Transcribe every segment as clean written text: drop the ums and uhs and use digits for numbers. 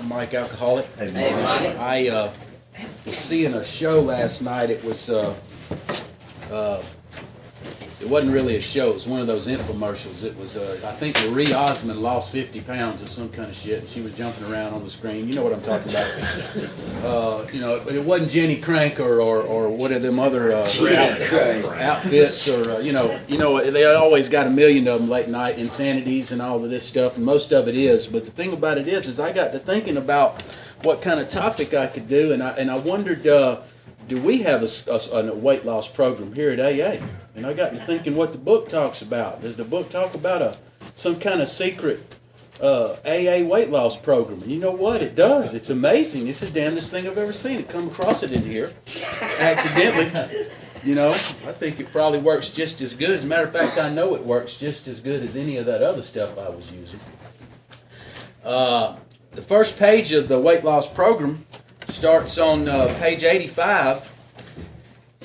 Mike Alcoholic. Hey, Mike. I was seeing a show last night. It was it wasn't really a show. It was one of those infomercials. It was I think Marie Osmond lost 50 pounds or some kind of shit, and she was jumping around on the screen. You know what I'm talking about. But it wasn't Jenny Crank or what are them other outfits or they always got a million of them late night insanities and all of this stuff, and most of it is. But the thing about it is I got to thinking about what kind of topic I could do, and I wondered, do we have a weight loss program here at AA? And I got to thinking what the book talks about. Does the book talk about some kind of secret AA weight loss program? And you know what? It does. It's amazing. It's the damnedest thing I've ever seen. It come across it in here accidentally. I think it probably works just as good. As a matter of fact, I know it works just as good as any of that other stuff I was using. The first page of the weight loss program starts on page 85.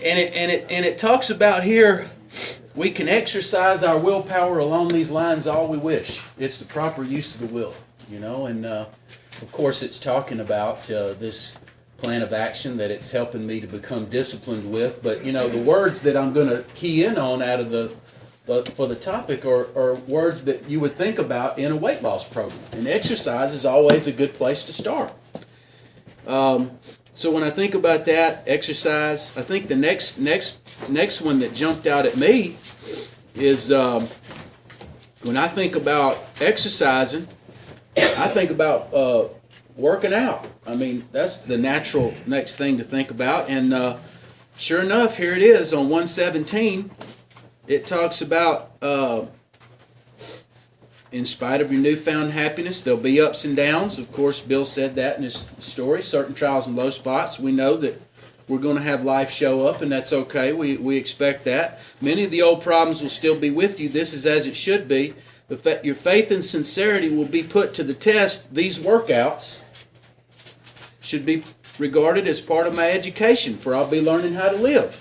And it talks about here, we can exercise our willpower along these lines all we wish. It's the proper use of the will, and of course it's talking about this plan of action that it's helping me to become disciplined with. But the words that I'm going to key in on out of for the topic are words that you would think about in a weight loss program. And exercise is always a good place to start. So when I think about that, exercise, I think the next one that jumped out at me is when I think about exercising, I think about working out. I mean, that's the natural next thing to think about. And sure enough, here it is on 117. It talks about in spite of your newfound happiness, there'll be ups and downs. Of course, Bill said that in his story, certain trials and low spots. We know that we're going to have life show up, and that's okay. We expect that. Many of the old problems will still be with you. This is as it should be. Your faith and sincerity will be put to the test. These workouts should be regarded as part of my education, for I'll be learning how to live.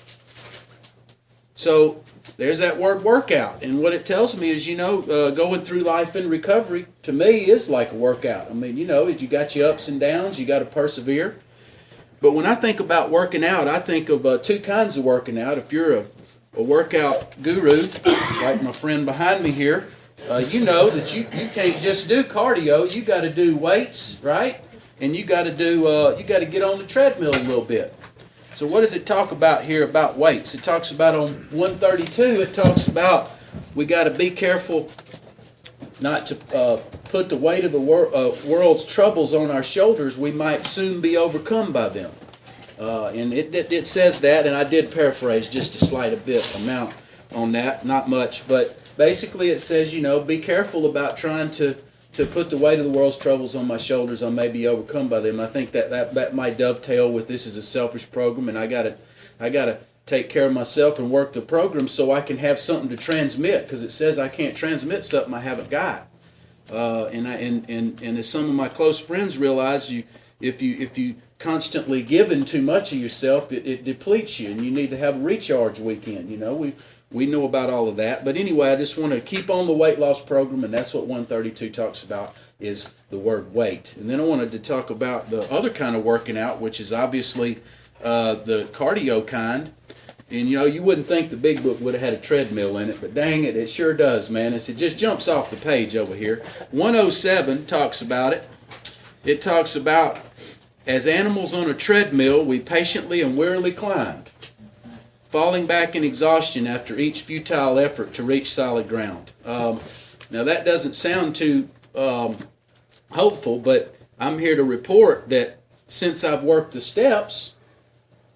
So there's that word workout, and what it tells me is, going through life in recovery, to me, is like a workout. I mean, you got your ups and downs, you got to persevere. But when I think about working out, I think of two kinds of working out. If you're a workout guru, like my friend behind me here, you know that you can't just do cardio. You got to do weights, right? And you got to get on the treadmill a little bit. So what does it talk about here about weights? It talks about on 132, it talks about we got to be careful not to put the weight of the world's troubles on our shoulders. We might soon be overcome by them. And it says that, and I did paraphrase just a slight amount on that, not much. But basically it says, be careful about trying to put the weight of the world's troubles on my shoulders. I may be overcome by them. I think that might dovetail with this is a selfish program, and I gotta take care of myself and work the program so I can have something to transmit, because it says I can't transmit something I haven't got. And as some of my close friends realize, if you constantly giving too much of yourself, it depletes you, and you need to have a recharge weekend. We know about all of that. But anyway, I just want to keep on the weight loss program, and that's what 132 talks about, is the word weight. And then I wanted to talk about the other kind of working out, which is obviously the cardio kind. And you wouldn't think the big book would have had a treadmill in it, but dang it, it sure does, man. It just jumps off the page over here. 107 talks about it. It talks about, as animals on a treadmill, we patiently and wearily climbed, falling back in exhaustion after each futile effort to reach solid ground. Now that doesn't sound too hopeful, but I'm here to report that since I've worked the steps,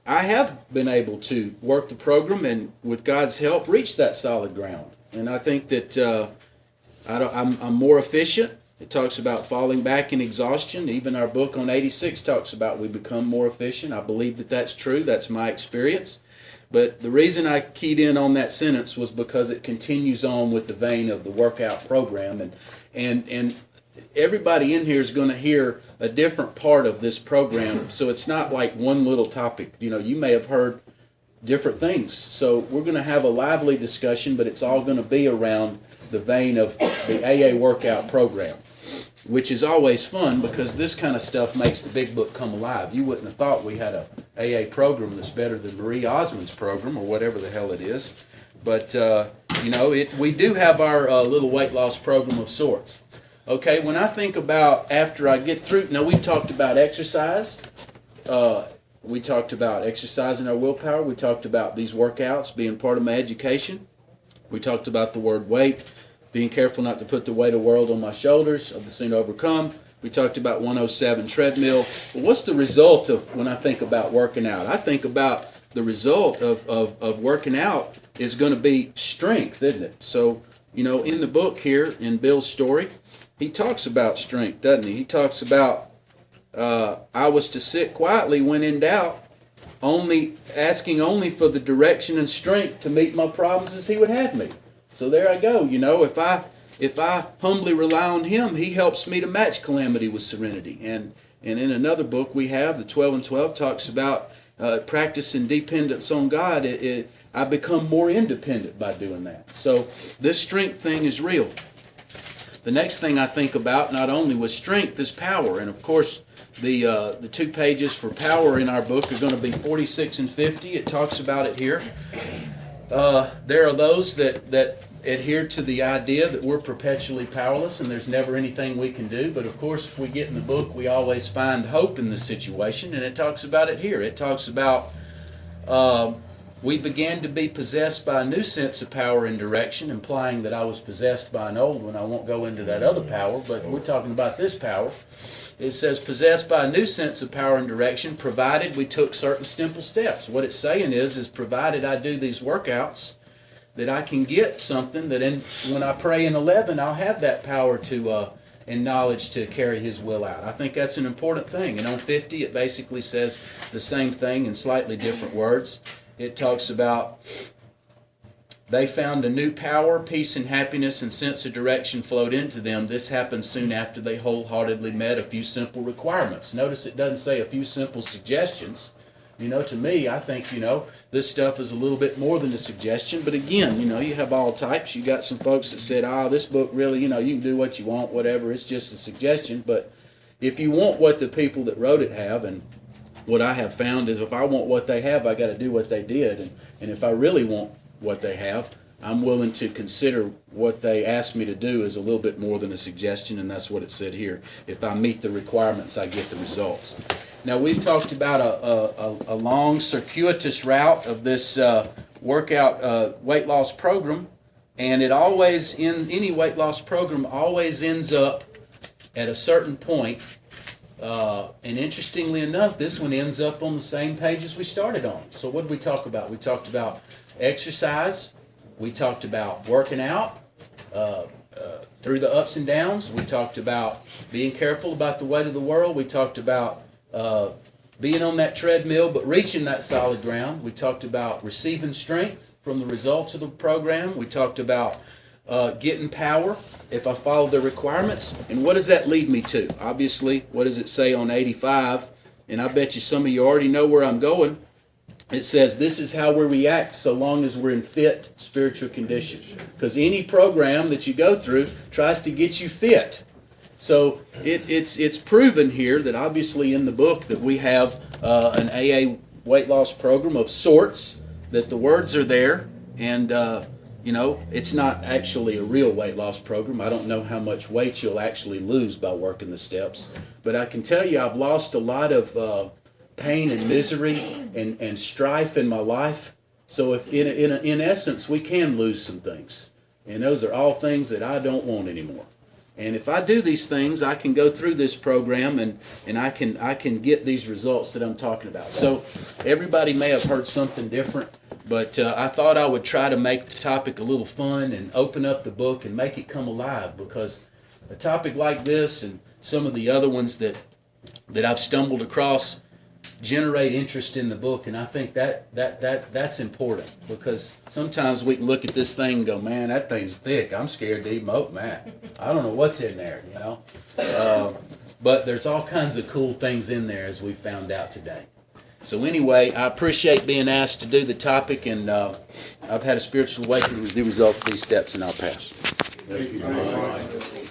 I have been able to work the program and with God's help reach that solid ground. And I think that I'm more efficient. It talks about falling back in exhaustion. Even our book on 86 talks about we become more efficient. I believe that that's true. That's my experience. But the reason I keyed in on that sentence was because it continues on with the vein of the workout program. And everybody in here is going to hear a different part of this program. So it's not like one little topic. You may have heard different things. So we're going to have a lively discussion, but it's all going to be around the vein of the AA workout program. which is always fun because this kind of stuff makes the big book come alive. You wouldn't have thought we had a AA program that's better than Marie Osmond's program or whatever the hell it is. But, we do have our little weight loss program of sorts. Okay, when I think about after I get through, now we've talked about exercise. We talked about exercising our willpower. We talked about these workouts being part of my education. We talked about the word weight, being careful not to put the weight of the world on my shoulders, of the sin to overcome. We talked about 107 treadmill. But what's the result of when I think about working out? I think about the result of working out is going to be strength, isn't it? So, in the book here, in Bill's story, he talks about strength, doesn't he? He talks about, I was to sit quietly when in doubt, asking only for the direction and strength to meet my problems as he would have me. So there I go. If I humbly rely on him, he helps me to match calamity with serenity. And in another book we have, the 12 and 12, talks about practicing dependence on God. I become more independent by doing that. So this strength thing is real. The next thing I think about, not only was strength, is power. And of course, the 2 pages for power in our book are going to be 46 and 50. It talks about it here. There are those that adhere to the idea that we're perpetually powerless and there's never anything we can do. But of course, if we get in the book, we always find hope in the situation. And it talks about it here. It talks about we began to be possessed by a new sense of power and direction, implying that I was possessed by an old one. I won't go into that other power, but we're talking about this power. It says, possessed by a new sense of power and direction, provided we took certain simple steps. What it's saying is provided I do these workouts, that I can get something that when I pray in 11, I'll have that power to and knowledge to carry His will out. I think that's an important thing. And on 50, it basically says the same thing in slightly different words. It talks about they found a new power, peace and happiness and sense of direction flowed into them. This happened soon after they wholeheartedly met a few simple requirements. Notice it doesn't say a few simple suggestions. To me, I think, this stuff is a little bit more than a suggestion. But again, you have all types. You got some folks that said, this book really, you can do what you want, whatever. It's just a suggestion. But if you want what the people that wrote it have, and what I have found is if I want what they have, I got to do what they did. And if I really want what they have, I'm willing to consider what they asked me to do as a little bit more than a suggestion, and that's what it said here. If I meet the requirements, I get the results. Now, we've talked about a long, circuitous route of this workout weight loss program, and it always, in any weight loss program, always ends up at a certain point. And interestingly enough, this one ends up on the same page as we started on. So what did we talk about? We talked about exercise. We talked about working out through the ups and downs. We talked about being careful about the weight of the world. We talked about being on that treadmill but reaching that solid ground. We talked about receiving strength from the results of the program. We talked about getting power if I follow the requirements. And what does that lead me to? Obviously, what does it say on 85? And I bet you some of you already know where I'm going. It says this is how we react so long as we're in fit spiritual condition. Because any program that you go through tries to get you fit. So it's proven here that obviously in the book that we have an AA weight loss program of sorts, that the words are there, and it's not actually a real weight loss program. I don't know how much weight you'll actually lose by working the steps. But I can tell you I've lost a lot of pain and misery and strife in my life. So if in essence, we can lose some things. And those are all things that I don't want anymore. And if I do these things, I can go through this program and I can get these results that I'm talking about. So everybody may have heard something different, but I thought I would try to make the topic a little fun and open up the book and make it come alive, because a topic like this and some of the other ones that I've stumbled across generate interest in the book, and I think that's important, because sometimes we can look at this thing and go, man, that thing's thick. I'm scared to even open that. I don't know what's in there, But there's all kinds of cool things in there, as we found out today. So anyway, I appreciate being asked to do the topic, and I've had a spiritual awakening with the result of these steps, and I'll pass. Thank you.